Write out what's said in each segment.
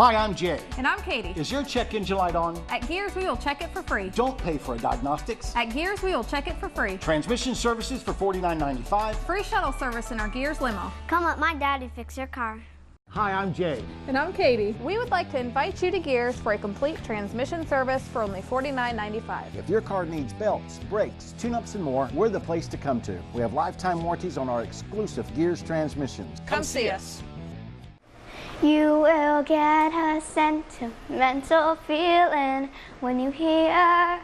Hi, I'm Jay. And I'm Katie. Is your check engine light on? At Gears, we will check it for free. Don't pay for a diagnostics. At Gears, we will check it for free. Transmission services for $49.95. Free shuttle service in our Gears limo. Come let my daddy fix your car. Hi, I'm Jay. And I'm Katie. We would like to invite you to Gears for a complete transmission service for only $49.95. If your car needs belts, brakes, tune-ups, and more, we're the place to come to. We have lifetime warranties on our exclusive Gears transmissions. Come see us. You will get a sentimental feeling when you hear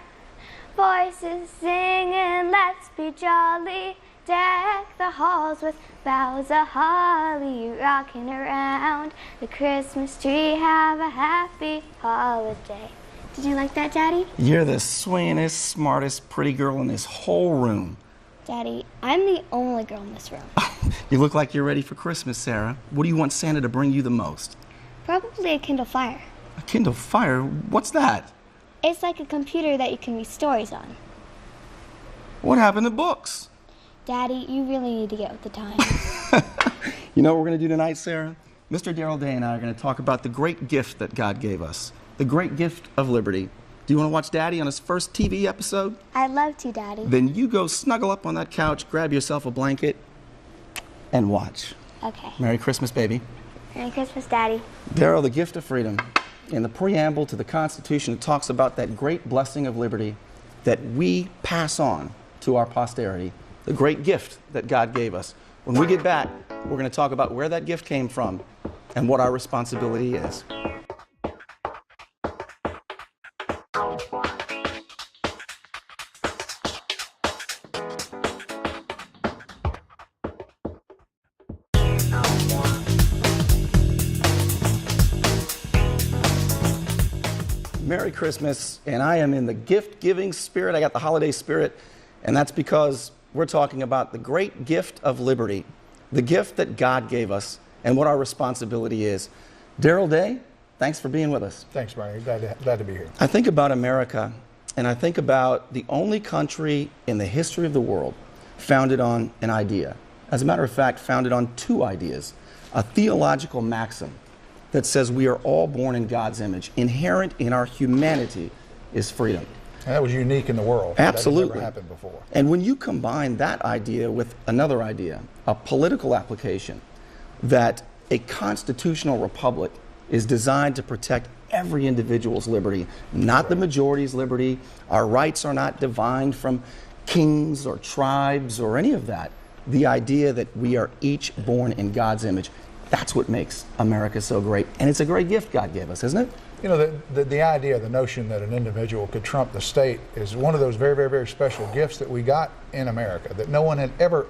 voices singing, let's be jolly. Deck the halls with boughs of holly, rocking around the Christmas tree. Have a happy holiday. Did you like that, Daddy? You're the swingingest, smartest, pretty girl in this whole room. Daddy, I'm the only girl in this room. You look like you're ready for Christmas, Sarah. What do you want Santa to bring you the most? Probably a Kindle Fire. A Kindle Fire? What's that? It's like a computer that you can read stories on. What happened to books? Daddy, you really need to get with the times. You know what we're going to do tonight, Sarah? Mr. Darrell Day and I are going to talk about the great gift that God gave us. The great gift of liberty. Do you want to watch Daddy on his first TV episode? I'd love to, Daddy. Then you go snuggle up on that couch, grab yourself a blanket, and watch. Okay. Merry Christmas, baby. Merry Christmas, Daddy. Darrell, the gift of freedom. In the preamble to the Constitution, it talks about that great blessing of liberty that we pass on to our posterity. The great gift that God gave us. When we get back, we're going to talk about where that gift came from and what our responsibility is. Merry Christmas, and I am in the gift-giving spirit. I got the holiday spirit, and that's because we're talking about the great gift of liberty, the gift that God gave us, and what our responsibility is. Darrell Day, thanks for being with us. Thanks, Barney. Glad to be here. I think about America, and I think about the only country in the history of the world founded on an idea. As a matter of fact, founded on two ideas. A theological maxim that says we are all born in God's image. Inherent in our humanity is freedom. And that was unique in the world. Absolutely. That had never happened before. And when you combine that idea with another idea, a political application, that a constitutional republic is designed to protect every individual's liberty, not the majority's liberty. Our rights are not divined from kings or tribes or any of that. The idea that we are each born in God's image. That's what makes America so great. And it's a great gift God gave us, isn't it? You know, the idea, the notion that an individual could trump the state is one of those very, very, very special gifts that we got in America, that no one had ever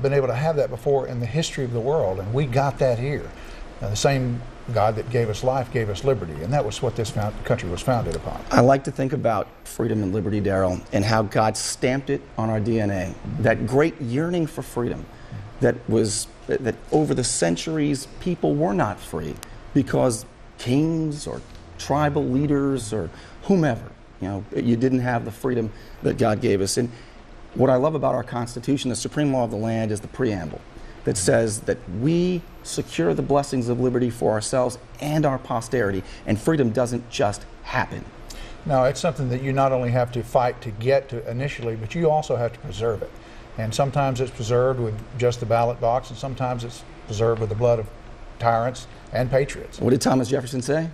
been able to have that before in the history of the world. And we got that here. The same God that gave us life gave us liberty. And that was what this country was founded upon. I like to think about freedom and liberty, Darrell, and how God stamped it on our DNA. That great yearning for freedom that over the centuries people were not free because kings or tribal leaders or whomever, you didn't have the freedom that God gave us. And what I love about our Constitution, the supreme law of the land, is the preamble that says that we secure the blessings of liberty for ourselves and our posterity, and freedom doesn't just happen. No, it's something that you not only have to fight to get to initially, but you also have to preserve it. And sometimes it's preserved with just the ballot box, and sometimes it's preserved with the blood of tyrants and patriots. What did Thomas Jefferson say?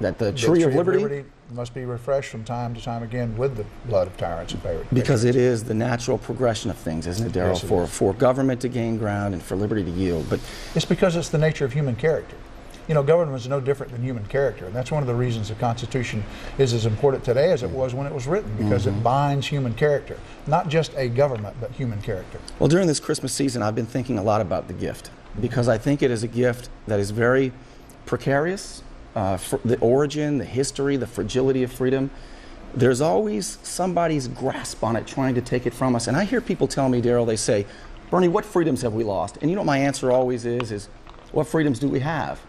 That the tree of liberty must be refreshed from time to time again with the blood of tyrants and patriots. Because it is the natural progression of things, isn't it, Darrell? Yes, for government to gain ground and for liberty to yield. But it's because it's the nature of human character. You know, government is no different than human character, and that's one of the reasons the Constitution is as important today as it was when it was written, because it binds human character, not just a government, but human character. Well, during this Christmas season, I've been thinking a lot about the gift, because I think it is a gift that is very precarious. The origin, the history, the fragility of freedom. There's always somebody's grasp on it trying to take it from us. And I hear people tell me, Darrell, they say, Burnie, what freedoms have we lost? And you know what my answer always is what freedoms do we have?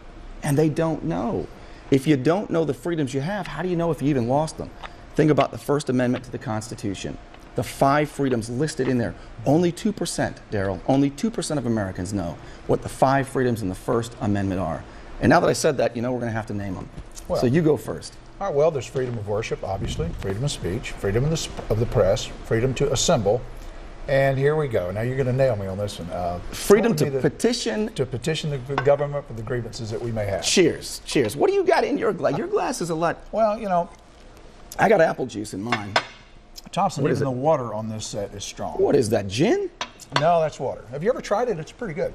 And they don't know. If you don't know the freedoms you have, how do you know if you even lost them? Think about the First Amendment to the Constitution. The 5 freedoms listed in there. Only 2%, Darrell, only 2% of Americans know what the 5 freedoms in the First Amendment are. And now that I said that, you know we're going to have to name them. Well, so you go first. All right, well, there's freedom of worship, obviously, freedom of speech, freedom of the press, freedom to assemble. And here we go. Now you're going to nail me on this one. Freedom to petition. To petition the government for the grievances that we may have. Cheers. Cheers. What do you got in your glass? Your glass is a lot. Well, you know, I got apple juice in mine. Thompson, What is even it? the water on this set is strong. What is that, gin? No, that's water. Have you ever tried it? It's pretty good.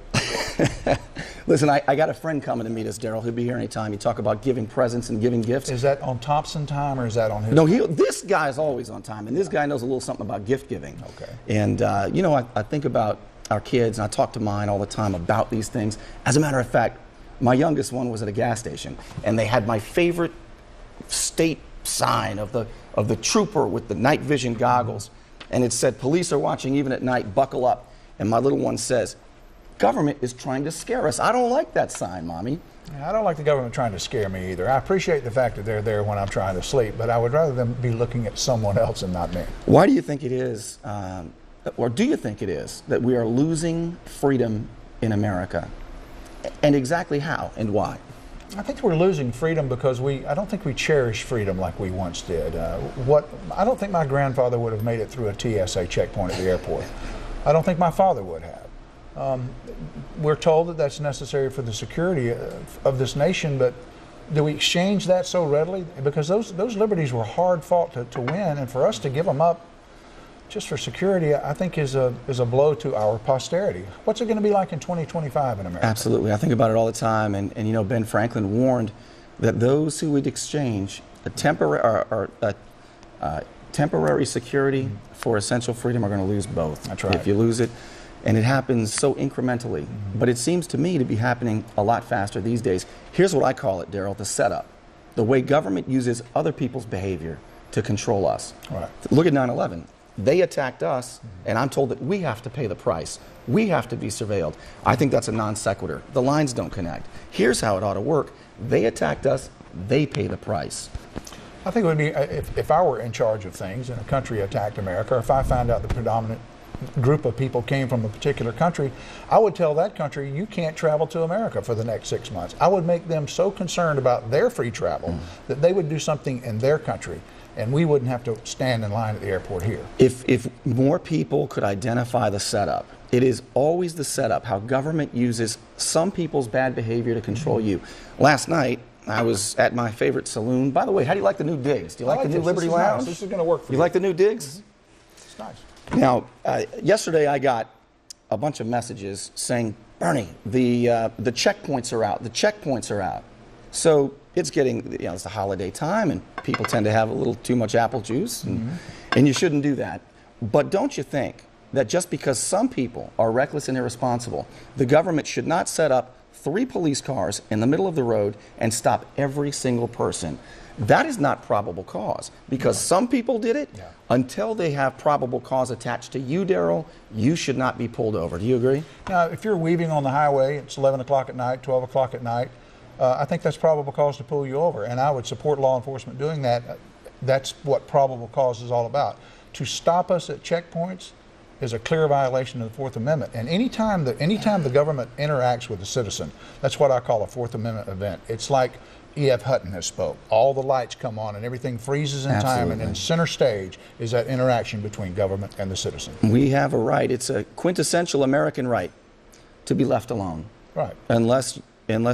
Listen, I got a friend coming to meet us, Daryl. He'll be here anytime. You talk about giving presents and giving gifts. Is that on Thompson time or is that on his? No, this guy's always on time, and this guy knows a little something about gift giving. Okay. And, you know, I think about our kids, and I talk to mine all the time about these things. As a matter of fact, my youngest one was at a gas station, and they had my favorite state sign of the trooper with the night vision goggles, and it said, "Police are watching even at night, buckle up." And my little one says, "Government is trying to scare us." I don't like that sign, Mommy. I don't like the government trying to scare me either. I appreciate the fact that they're there when I'm trying to sleep, but I would rather them be looking at someone else and not me. Why do you think it is, or do you think it is, that we are losing freedom in America? And exactly how and why? I think we're losing freedom because I don't think we cherish freedom like we once did. I don't think my grandfather would have made it through a TSA checkpoint at the airport. I don't think my father would have. We're told that that's necessary for the security of this nation, but do we exchange that so readily? Because those liberties were hard fought to win, and for us to give them up just for security, I think is a blow to our posterity. What's it going to be like in 2025 in America? Absolutely. I think about it all the time, and you know, Ben Franklin warned that those who would exchange a temporary security for essential freedom are going to lose both. That's right. If you lose it, and it happens so incrementally, but it seems to me to be happening a lot faster these days. Here's what I call it, Daryl, the setup. The way government uses other people's behavior to control us. Right. Look at 9/11. They attacked us, and I'm told that we have to pay the price. We have to be surveilled. I think that's a non sequitur. The lines don't connect. Here's how it ought to work. They attacked us, they pay the price. I think it would be, if I were in charge of things and a country attacked America, or if I found out the predominant group of people came from a particular country, I would tell that country, you can't travel to America for the next 6 months. I would make them so concerned about their free travel that they would do something in their country, and we wouldn't have to stand in line at the airport here. If more people could identify the setup, it is always the setup, how government uses some people's bad behavior to control you. Last night, I was at my favorite saloon. By the way, how do you like the new digs? Do you like the new Liberty Lounge? Nice. This is going to work for you. You like the new digs? It's nice. Now, yesterday I got a bunch of messages saying, "Burnie, the checkpoints are out. The checkpoints are out." So it's getting, you know, it's the holiday time, and people tend to have a little too much apple juice, and you shouldn't do that. But don't you think that just because some people are reckless and irresponsible, the government should not set up 3 police cars in the middle of the road and stop every single person? That is not probable cause, because some people did it. Yeah. Until they have probable cause attached to you, Daryl, you should not be pulled over. Do you agree? Now, if you're weaving on the highway, it's 11 o'clock at night, 12 o'clock at night, I think that's probable cause to pull you over, and I would support law enforcement doing that. That's what probable cause is all about. To stop us at checkpoints is a clear violation of the Fourth Amendment. And anytime the government interacts with a citizen, that's what I call a Fourth Amendment event. It's like E.F. Hutton has spoke. All the lights come on and everything freezes in time, Absolutely. and in center stage is that interaction between government and the citizen. We have a right. It's a quintessential American right to be left alone. Right. Unless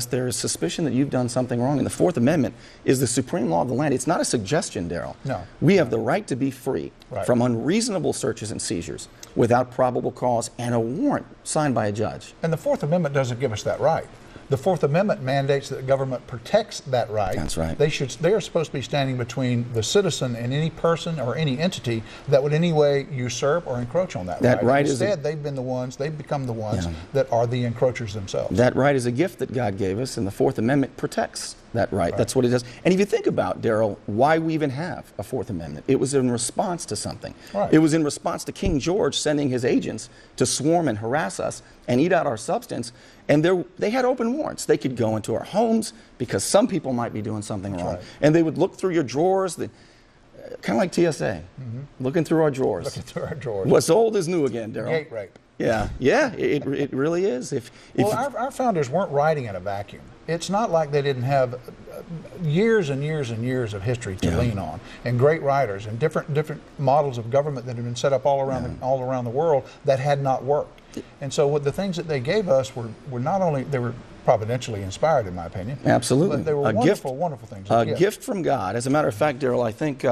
there is suspicion that you've done something wrong. And the Fourth Amendment is the supreme law of the land. It's not a suggestion, Daryl. No. We have the right to be free from unreasonable searches and seizures without probable cause and a warrant signed by a judge. And the Fourth Amendment doesn't give us that right. The Fourth Amendment mandates that the government protects that right. That's right. They are supposed to be standing between the citizen and any person or any entity that would in any way usurp or encroach on that right. That right is Instead, they've become the ones that are the encroachers themselves. That right is a gift that God gave us, and the Fourth Amendment protects that right. That's what it does. And if you think about, Daryl, why we even have a Fourth Amendment, it was in response to something. Right. It was in response to King George sending his agents to swarm and harass us and eat out our substance. And they had open warrants. They could go into our homes because some people might be doing something wrong. Right. And they would look through your drawers, kind of like TSA, looking through our drawers. Looking through our drawers. What's old is new again, Daryl. Gate rape. Yeah, yeah, it really is. Well, our founders weren't writing in a vacuum. It's not like they didn't have years and years and years of history to lean on, and great writers and different models of government that had been set up all around the world that had not worked. And so what the things that they gave us were not only, they were providentially inspired, in my opinion. Absolutely. But they were wonderful things. A gift from God. As a matter of fact, Daryl, I think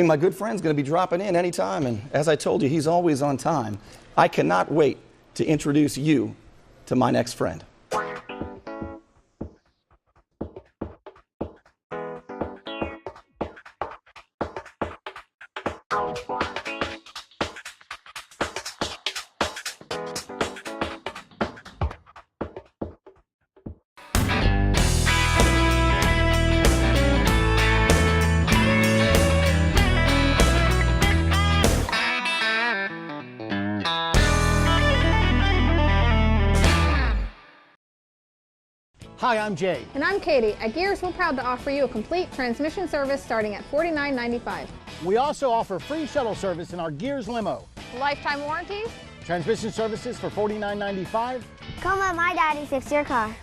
my good friend's going to be dropping in anytime, and as I told you, he's always on time. I cannot wait to introduce you to my next friend. Hi, I'm Jay. And I'm Katie. At Gears, we're proud to offer you a complete transmission service starting at $49.95. We also offer free shuttle service in our Gears limo. Lifetime warranties. Transmission services for $49.95. Come let my daddy fix your car.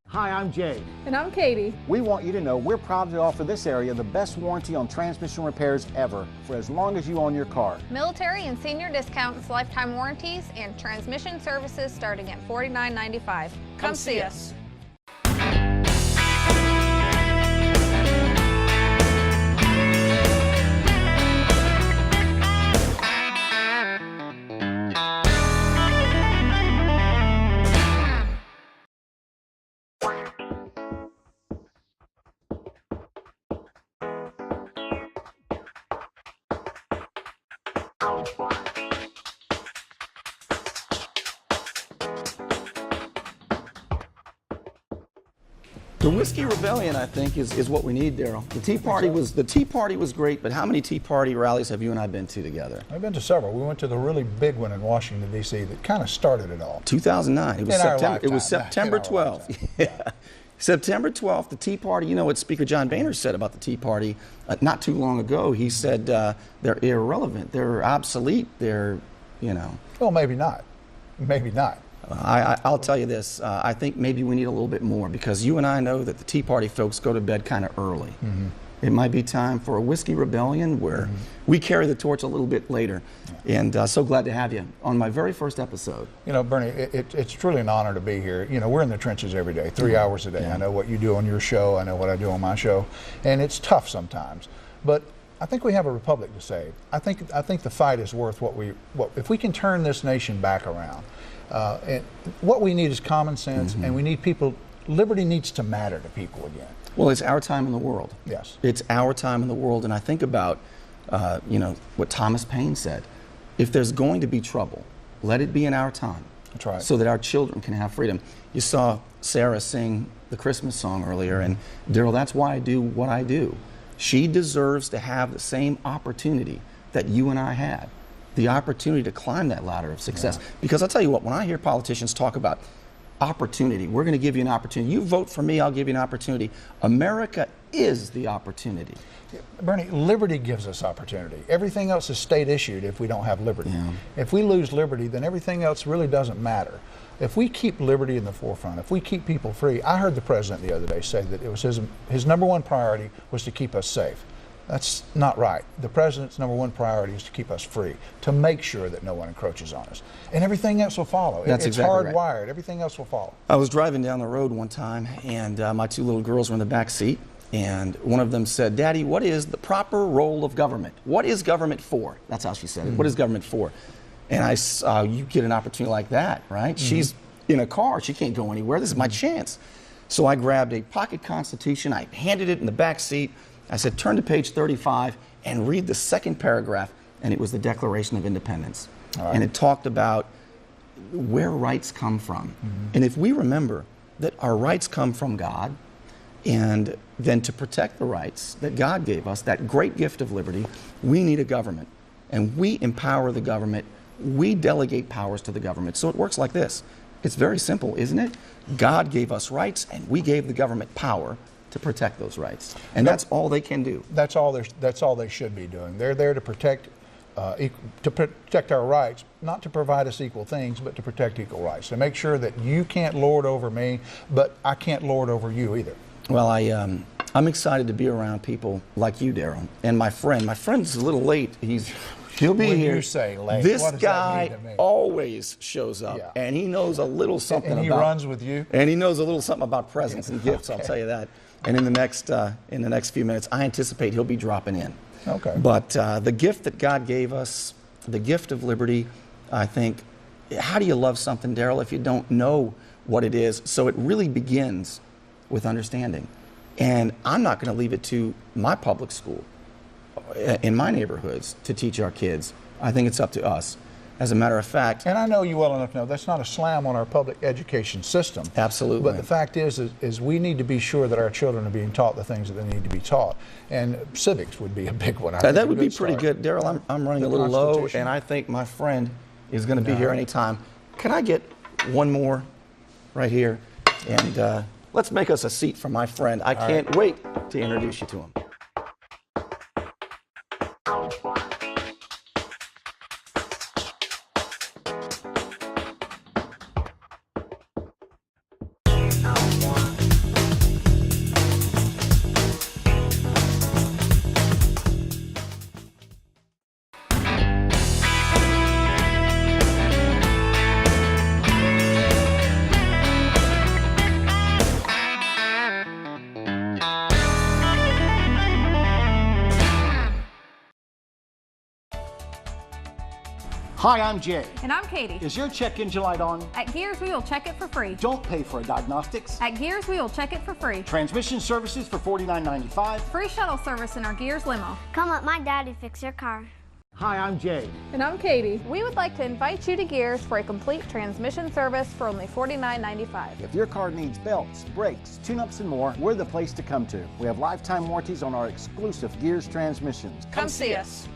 Hi, I'm Jay. And I'm Katie. We want you to know we're proud to offer this area the best warranty on transmission repairs ever for as long as you own your car. Military and senior discounts, lifetime warranties, and transmission services starting at $49.95. Come see us. The Whiskey Rebellion, I think, is what we need, Daryl. The Tea Party was great, but how many Tea Party rallies have you and I been to together? I've been to several. We went to the really big one in Washington, D.C. that kind of started it all. 2009. It was September 12th. Yeah. September 12th, the Tea Party. You know what Speaker John Boehner said about the Tea Party not too long ago? He said they're irrelevant, they're obsolete, they're, you know. Well, maybe not. Maybe not. I'll tell you this, I think maybe we need a little bit more, because you and I know that the Tea Party folks go to bed kind of early. Mm-hmm. It might be time for a Whiskey Rebellion where we carry the torch a little bit later. Yeah. And so glad to have you on my very first episode. You know, Bernie, it's truly an honor to be here. You know, we're in the trenches every day, 3 hours a day. Yeah. I know what you do on your show, I know what I do on my show, and it's tough sometimes. But I think we have a republic to save. I think the fight is worth what if we can turn this nation back around. And what we need is common sense, and we need people. Liberty needs to matter to people again. Well, it's our time in the world. Yes. It's our time in the world, and I think about, you know, what Thomas Paine said. If there's going to be trouble, let it be in our time. That's right. So that our children can have freedom. You saw Sarah sing the Christmas song earlier, and Daryl, that's why I do what I do. She deserves to have the same opportunity that you and I had. The opportunity to climb that ladder of success. Yeah. Because I'll tell you what, when I hear politicians talk about opportunity, we're going to give you an opportunity. You vote for me, I'll give you an opportunity. America is the opportunity. Bernie, liberty gives us opportunity. Everything else is state issued if we don't have liberty. Yeah. If we lose liberty, then everything else really doesn't matter. If we keep liberty in the forefront, if we keep people free, I heard the president the other day say that it was his number one priority was to keep us safe. That's not right. The president's number one priority is to keep us free, to make sure that no one encroaches on us. And everything else will follow. That's it's exactly hardwired. Right. Everything else will follow. I was driving down the road one time, and my two little girls were in the back seat, and one of them said, "Daddy, what is the proper role of government? What is government for?" That's how she said it. What is government for? And I saw, you get an opportunity like that, right? She's in a car. She can't go anywhere. This is my chance. So I grabbed a pocket Constitution. I handed it in the back seat. I said, turn to page 35 and read the second paragraph, and it was the Declaration of Independence. Right. And it talked about where rights come from. And if we remember that our rights come from God, and then to protect the rights that God gave us, that great gift of liberty, we need a government. And we empower the government. We delegate powers to the government. So it works like this. It's very simple, isn't it? God gave us rights, and we gave the government power to protect those rights. And that's all they can do. That's all they should be doing. They're there to protect to protect our rights, not to provide us equal things, but to protect equal rights. To make sure that you can't lord over me, but I can't lord over you either. Well, I'm excited to be around people like you, Daryl, and my friend. My friend's a little late. He'll be When here. you say late, this what does guy that mean to me? always shows up, Yeah. and he knows a little something And he about. runs with you? And he knows a little something about presents and gifts. Okay. I'll tell you that. And in the next few minutes, I anticipate he'll be dropping in. Okay. But the gift that God gave us, the gift of liberty, I think. How do you love something, Daryl, if you don't know what it is? So it really begins with understanding. And I'm not going to leave it to my public school in my neighborhoods to teach our kids. I think it's up to us. As a matter of fact, And I know you well enough to know that's not a slam on our public education system. Absolutely. But the fact is we need to be sure that our children are being taught the things that they need to be taught. And civics would be a big one. I think, that a would be good pretty start. good. Daryl, I'm running The a little low, Constitution. and I think my friend is going to be here anytime. Can I get one more right here? And let's make us a seat for my friend. I can't wait to introduce you to him. Hi, I'm Jay. And I'm Katie. Is your check engine light on? At Gears, we will check it for free. Don't pay for a diagnostics. At Gears, we will check it for free. Transmission services for $49.95. Free shuttle service in our Gears limo. Come let my daddy fix your car. Hi, I'm Jay. And I'm Katie. We would like to invite you to Gears for a complete transmission service for only $49.95. If your car needs belts, brakes, tune-ups, and more, we're the place to come to. We have lifetime warranties on our exclusive Gears transmissions. Come see us.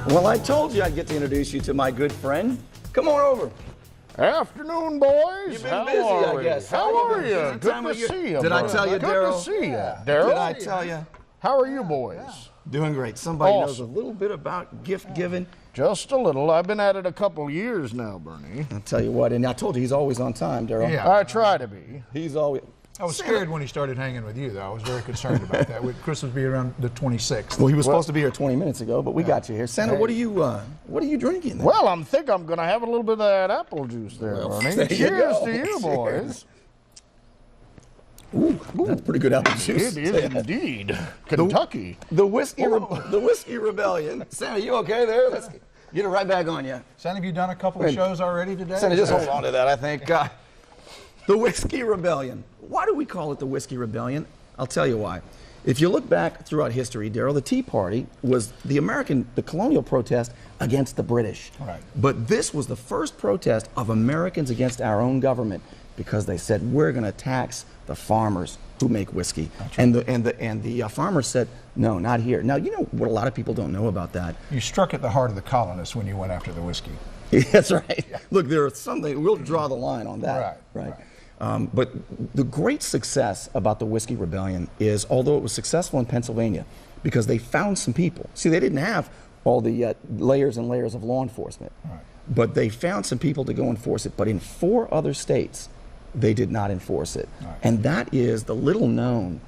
Well, I told you I'd get to introduce you to my good friend. Come on over. Afternoon, boys. You've been How busy, are I we? guess. How are Busy you? time Good of to year. see you. Did I brother. tell you, Good Daryl? to see you, Did Daryl. I tell you? How are you, boys? Doing great. Somebody knows a Awesome. little bit about gift giving. Just a little. I've been at it a couple years now, Burnie. I'll tell you what, and I told you he's always on time, Daryl. Yeah. I try to be. He's always. I was scared when he started hanging with you, though. I was very concerned about that. Chris would be around the 26th. Well, he was supposed to be here 20 minutes ago, but we got you here. Santa, Hey. what are you drinking? There? Well, I'm going to have a little bit of that apple juice there, Well, Burnie. there you Cheers go. to you, boys. Ooh, that's pretty good apple juice. It is indeed. Kentucky. The whiskey rebellion. Santa, you okay there? Let's get it right back on you. Santa, have you done a couple of Wait. shows already today? Santa, just hold on to that. I think the whiskey rebellion. Why do we call it the whiskey rebellion? I'll tell you why. If you look back throughout history, Daryl, the Tea Party was the colonial protest against the British. Right. But this was the first protest of Americans against our own government because they said we're going to tax the farmers who make whiskey. And the farmers said, no, not here. Now, you know what a lot of people don't know about that. You struck at the heart of the colonists when you went after the whiskey. That's right. Look, there are something, we'll draw the line on that. Right. But the great success about the Whiskey Rebellion is, although it was successful in Pennsylvania, because they found some people. See, they didn't have all the layers and layers of law enforcement, but they found some people to go enforce it. But in 4 other states, they did not enforce it. And that is the little known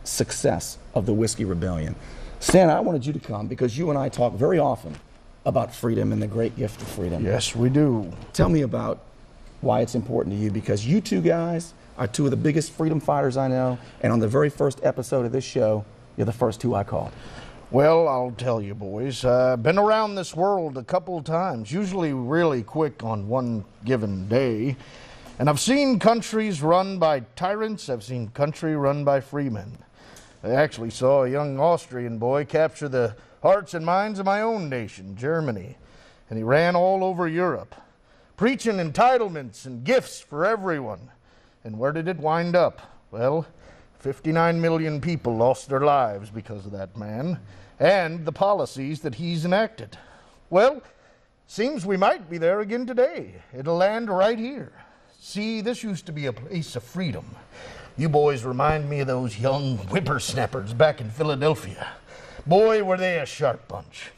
success of the Whiskey Rebellion. Santa, I wanted you to come because you and I talk very often about freedom and the great gift of freedom. Yes, we do. Tell me about why it's important to you, because you two guys are 2 of the biggest freedom fighters I know, and on the very first episode of this show, you're the first 2 I called. Well, I'll tell you, boys. Been around this world a couple of times, usually really quick on one given day. And I've seen countries run by tyrants. I've seen country run by freemen. I actually saw a young Austrian boy capture the hearts and minds of my own nation, Germany. And he ran all over Europe, preaching entitlements and gifts for everyone. And where did it wind up? Well, 59 million people lost their lives because of that man and the policies that he's enacted. Well, seems we might be there again today. It'll land right here. See, this used to be a place of freedom. You boys remind me of those young whippersnappers back in Philadelphia. Boy, were they a sharp bunch.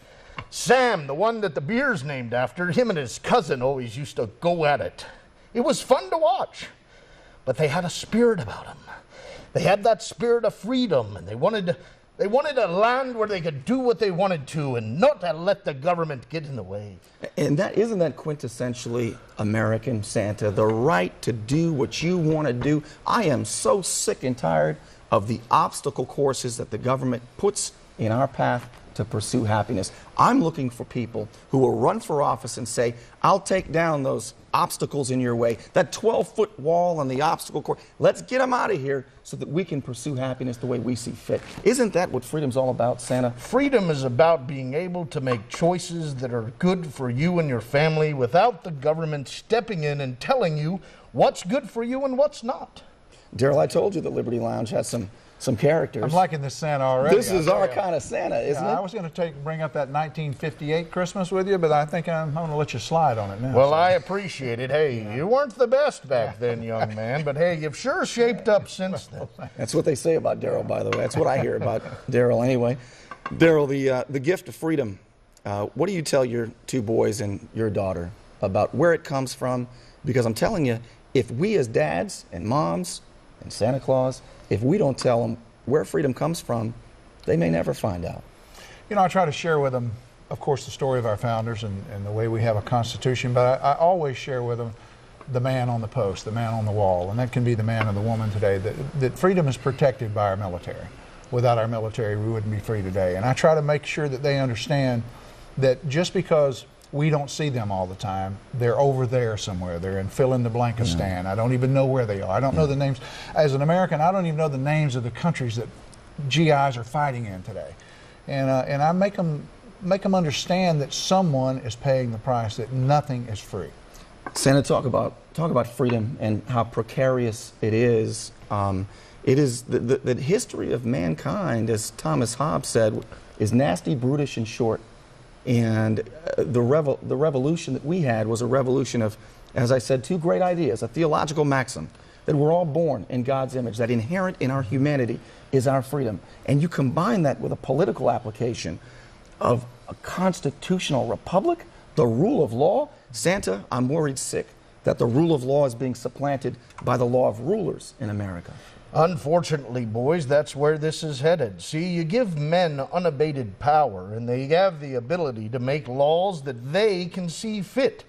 Sam, the one that the beer's named after, him and his cousin always used to go at it. It was fun to watch, but they had a spirit about them. They had that spirit of freedom, and they wanted a land where they could do what they wanted to and not to let the government get in the way. And isn't that quintessentially American, Santa? The right to do what you want to do. I am so sick and tired of the obstacle courses that the government puts in our path to pursue happiness. I'm looking for people who will run for office and say, I'll take down those obstacles in your way, that 12-foot wall on the obstacle course. Let's get them out of here so that we can pursue happiness the way we see fit. Isn't that what freedom's all about, Santa? Freedom is about being able to make choices that are good for you and your family without the government stepping in and telling you what's good for you and what's not. Daryl, I told you the Liberty Lounge has some characters. I'm liking this Santa already. This is our kind of Santa, isn't it? I was going to bring up that 1958 Christmas with you, but I think I'm going to let you slide on it now. Well, I appreciate it. Hey, you weren't the best back then, young man, but hey, you've sure shaped up since then. That's what they say about Daryl, by the way. That's what I hear about Daryl anyway. Daryl, the gift of freedom. What do you tell your two boys and your daughter about where it comes from? Because I'm telling you, if we as dads and moms and Santa Claus, if we don't tell them where freedom comes from, they may never find out. You know, I try to share with them, of course, the story of our founders and the way we have a constitution, but I always share with them the man on the post, the man on the wall, and that can be the man or the woman today, that freedom is protected by our military. Without our military, we wouldn't be free today. And I try to make sure that they understand that just because we don't see them all the time, they're over there somewhere. They're in fill-in-the-blankistan. I don't even know where they are. I don't know the names. As an American, I don't even know the names of the countries that GIs are fighting in today. And I make them understand that someone is paying the price, that nothing is free. Santa, talk about freedom and how precarious it is. It is the history of mankind, as Thomas Hobbes said, is nasty, brutish, and short. And the revolution that we had was a revolution of, as I said, two great ideas, a theological maxim, that we're all born in God's image, that inherent in our humanity is our freedom. And you combine that with a political application of a constitutional republic, the rule of law. Santa, I'm worried sick that the rule of law is being supplanted by the law of rulers in America. Unfortunately, boys, that's where this is headed. See, you give men unabated power, and they have the ability to make laws that they can see fit.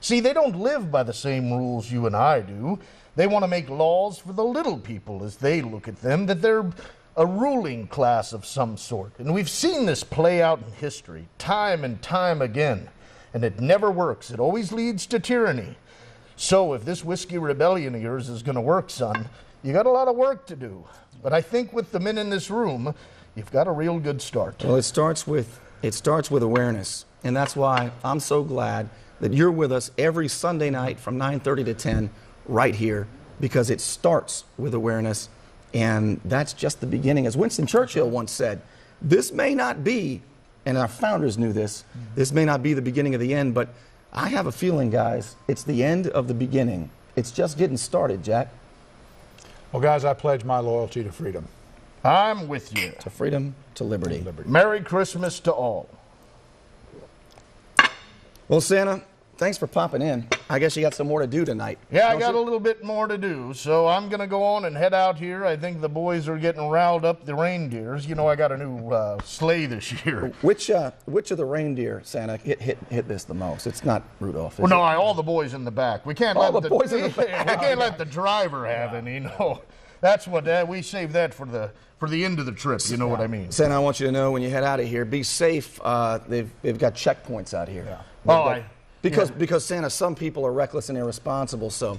See, they don't live by the same rules you and I do. They want to make laws for the little people as they look at them, that they're a ruling class of some sort. And we've seen this play out in history, time and time again. And it never works. It always leads to tyranny. So if this whiskey rebellion of yours is going to work, son, you got a lot of work to do. But I think with the men in this room, you've got a real good start. Well, it starts with awareness. And that's why I'm so glad that you're with us every Sunday night from 9:30 to 10 right here, because it starts with awareness. And that's just the beginning. As Winston Churchill once said, this may not be, and our founders knew this, this may not be the beginning of the end, but I have a feeling, guys, it's the end of the beginning. It's just getting started, Jack. Well, guys, I pledge my loyalty to freedom. I'm with you. To freedom, to liberty. Merry Christmas to all. Well, Santa, thanks for popping in. I guess you got some more to do tonight. Yeah, I got a little bit more to do, so I'm going to go on and head out here. I think the boys are getting riled up, the reindeers. You know, I got a new sleigh this year. Which of the reindeer, Santa, hit this the most? It's not Rudolph, is Well, no, it? all the boys in the back. We can't All let the boys in the back. We can't let the driver have any. No, that's what we save that for the end of the trip. You know what I mean? Santa, I want you to know when you head out of here, be safe. They've got checkpoints out here. Yeah. Because Santa, some people are reckless and irresponsible, so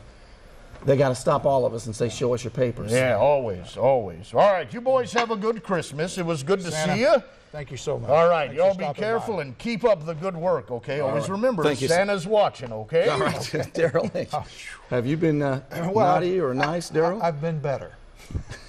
they got to stop all of us and say, show us your papers. Yeah, always, always. All right, you boys have a good Christmas. It was good to Santa, see you. Thank you so much. All right, Thanks y'all for be stopping careful by. and keep up the good work, okay? Always remember, Thank you, Santa's watching, okay? All right, Daryl, have you been naughty or nice, Daryl? I've been better.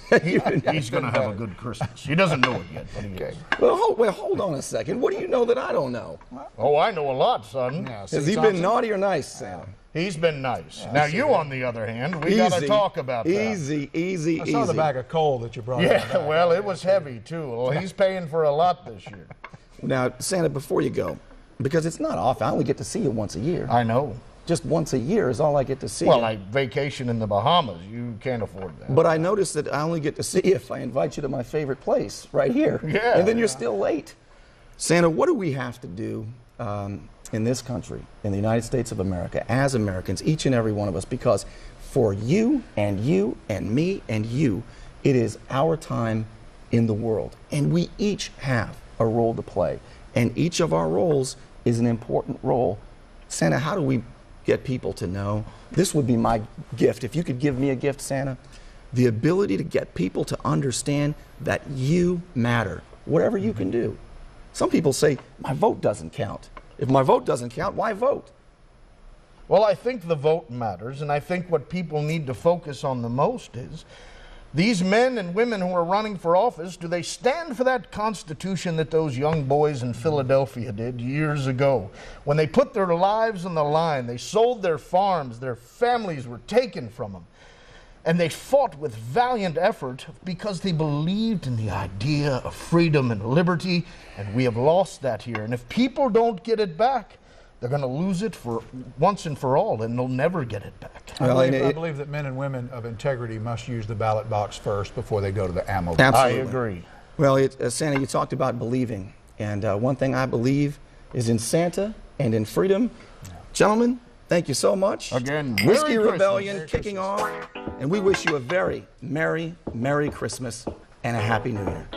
He's going to have a good Christmas. He doesn't know it yet, but he is. Well, hold on a second. What do you know that I don't know? Oh, I know a lot, son. Yeah, Has he been naughty or nice, Santa? He's been nice. Now, you, on the other hand, we got to talk about that. Easy. I saw the bag of coal that you brought. Yeah, well, it was heavy, too. Well, he's paying for a lot this year. Now, Santa, before you go, because it's not often, I only get to see you once a year. I know. Just once a year is all I get to see Well, you. I vacation in the Bahamas. You can't afford that. But I noticed that I only get to see you if I invite you to my favorite place, right here. Yeah. And then you're still late. Santa, what do we have to do in this country, in the United States of America, as Americans, each and every one of us? Because for you and me and you, it is our time in the world. And we each have a role to play. And each of our roles is an important role. Santa, how do we get people to know? This would be my gift. If you could give me a gift, Santa, the ability to get people to understand that you matter, whatever you can do. Some people say, my vote doesn't count. If my vote doesn't count, why vote? Well, I think the vote matters, and I think what people need to focus on the most is these men and women who are running for office, do they stand for that Constitution that those young boys in Philadelphia did years ago? When they put their lives on the line, they sold their farms, their families were taken from them, and they fought with valiant effort because they believed in the idea of freedom and liberty, and we have lost that here. And if people don't get it back, they're going to lose it for once and for all, and they'll never get it back. I believe that men and women of integrity must use the ballot box first before they go to the ammo box. Absolutely. I agree. Well, Santa, you talked about believing. And one thing I believe is in Santa and in freedom. Gentlemen, thank you so much. Again, Whiskey Merry Rebellion Christmas. kicking off. And we wish you a very Merry Christmas and a Happy New Year.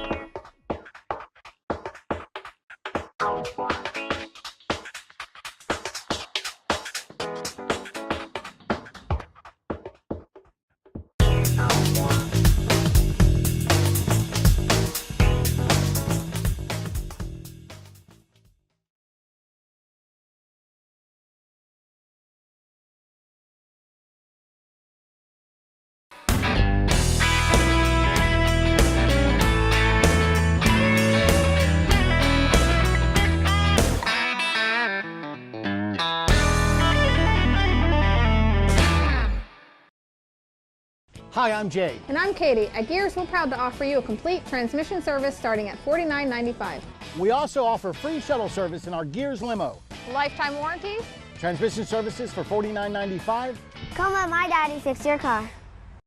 Hi, I'm Jay. And I'm Katie. At Gears, we're proud to offer you a complete transmission service starting at $49.95. We also offer free shuttle service in our Gears limo. Lifetime warranties. Transmission services for $49.95. Come let my daddy fix your car.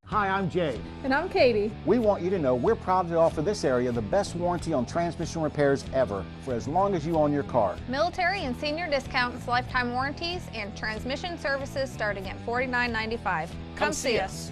Hi, I'm Jay. And I'm Katie. We want you to know we're proud to offer this area the best warranty on transmission repairs ever for as long as you own your car. Military and senior discounts, lifetime warranties, and transmission services starting at $49.95. Come see us.